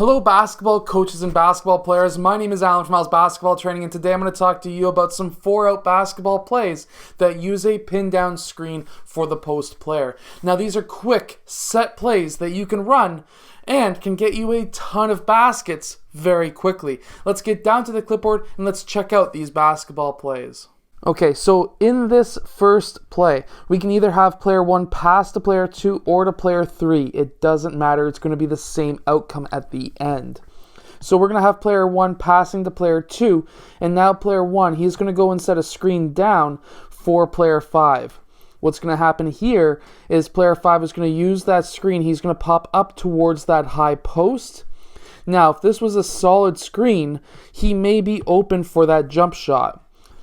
Hello basketball coaches and basketball players, my name is Alan from Al's Basketball Training, and today I'm going to talk to you about some 4-out basketball plays that use a pin down screen for the post player. Now these are quick set plays that you can run and can get you a ton of baskets very quickly. Let's get down to the clipboard and let's check out these basketball plays. Okay, so in this first play, we can either have player 1 pass to player 2 or to player 3. It doesn't matter. It's going to be the same outcome at the end. So we're going to have player 1 passing to player 2, and now player 1, he's going to go and set a screen down for player 5. What's going to happen here is player 5 is going to use that screen. He's going to pop up towards that high post. Now, if this was a solid screen, he may be open for that jump shot.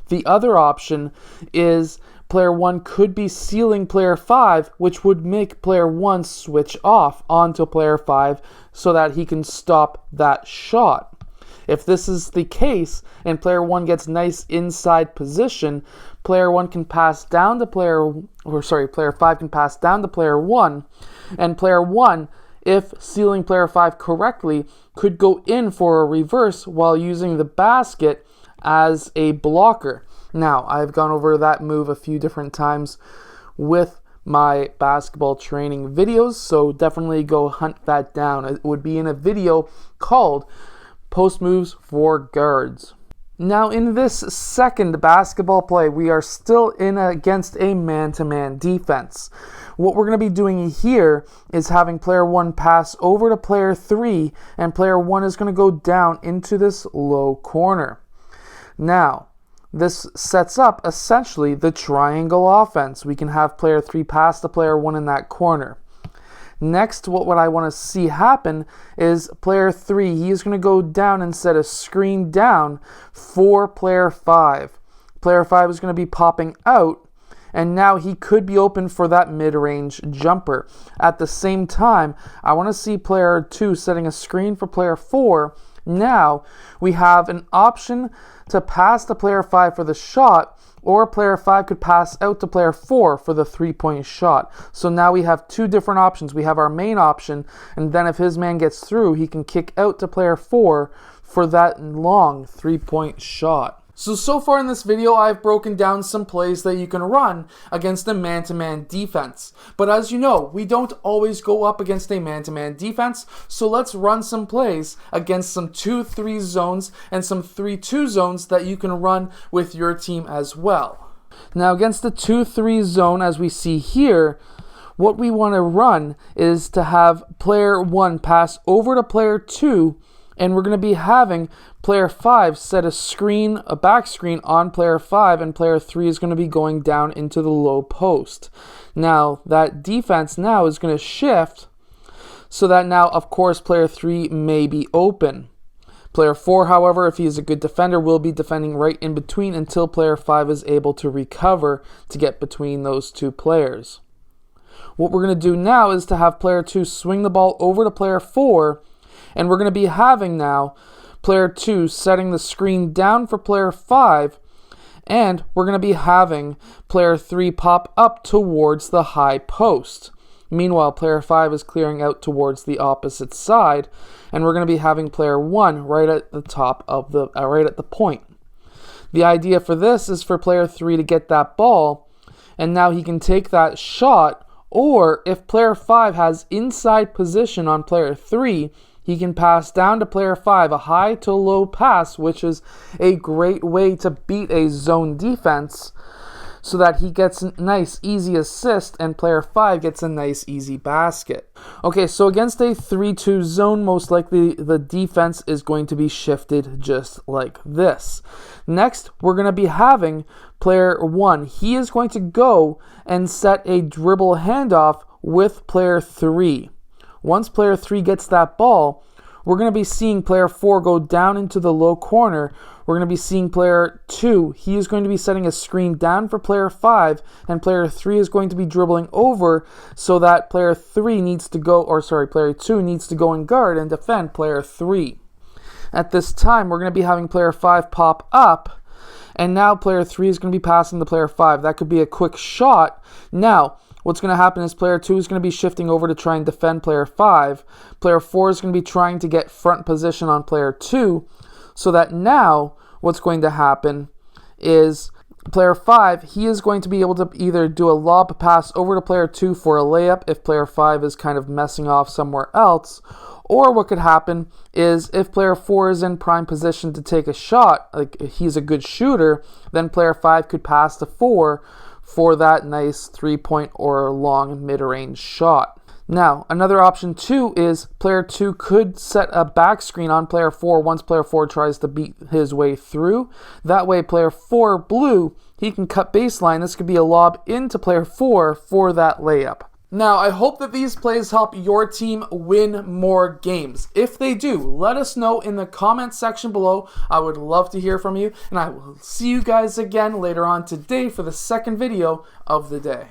The other option is player 1 could be sealing player 5, which would make player 1 switch off onto player 5 so that he can stop that shot. If this is the case and player 1 gets nice inside position, player 5 can pass down to player 1, and player 1, if sealing player 5 correctly, could go in for a reverse while using the basket as a blocker. Now, I've gone over that move a few different times with my basketball training videos, so definitely go hunt that down. It would be in a video called Post Moves for Guards. Now, in this second basketball play, we are still in against a man-to-man defense. What we're going to be doing here is having player 1 pass over to player 3, and player 1 is going to go down into this low corner. Now, this sets up essentially the triangle offense. We can have player 3 pass to player 1 in that corner. Next, what I want to see happen is player 3, he's going to go down and set a screen down for player 5. Player 5 is going to be popping out, and now he could be open for that mid-range jumper. At the same time, I want to see player 2 setting a screen for player 4. Now, we have an option to pass to player 5 for the shot, or player 5 could pass out to player 4 for the three-point shot. So now we have two different options. We have our main option, and then if his man gets through, he can kick out to player 4 for that long three-point shot. So far in this video, I've broken down some plays that you can run against a man-to-man defense. But as you know, we don't always go up against a man-to-man defense, so let's run some plays against some 2-3 zones and some 3-2 zones that you can run with your team as well. Now, against the 2-3 zone, as we see here, what we want to run is to have player 1 pass over to player 2, and we're going to be having player 5 set a back screen on player 5, and player 3 is going to be going down into the low post. Now, that defense now is going to shift so that now, of course, player 3 may be open. Player 4, however, if he is a good defender, will be defending right in between until player 5 is able to recover to get between those two players. What we're going to do now is to have player 2 swing the ball over to player 4, and we're going to be having now player 2 setting the screen down for player 5, and we're going to be having player 3 pop up towards the high post. Meanwhile, player 5 is clearing out towards the opposite side, and we're going to be having player 1 right at the top of right at the point. The idea for this is for player 3 to get that ball, and now he can take that shot, or if player 5 has inside position on player 3, he can pass down to player 5, a high to low pass, which is a great way to beat a zone defense so that he gets a nice, easy assist and player 5 gets a nice, easy basket. Okay, so against a 3-2 zone, most likely the defense is going to be shifted just like this. Next, we're going to be having player 1. He is going to go and set a dribble handoff with player 3. Once player 3 gets that ball, we're going to be seeing player 4 go down into the low corner. We're going to be seeing player 2. He is going to be setting a screen down for player 5, and player 3 is going to be dribbling over so that player 2 needs to go and guard and defend player 3. At this time, we're going to be having player 5 pop up, and now player 3 is going to be passing to player 5. That could be a quick shot. Now, what's going to happen is player 2 is going to be shifting over to try and defend player 5. Player 4 is going to be trying to get front position on player 2, so that now what's going to happen is player 5, he is going to be able to either do a lob pass over to player 2 for a layup if player 5 is kind of messing off somewhere else, or what could happen is if player 4 is in prime position to take a shot, like he's a good shooter, then player 5 could pass to 4 for that nice 3-point or long mid-range shot. Now, another option too is player 2 could set a back screen on player 4 once player 4 tries to beat his way through. That way, player 4, blue, he can cut baseline. This could be a lob into player 4 for that layup. Now, I hope that these plays help your team win more games. If they do, let us know in the comments section below. I would love to hear from you, and I will see you guys again later on today for the second video of the day.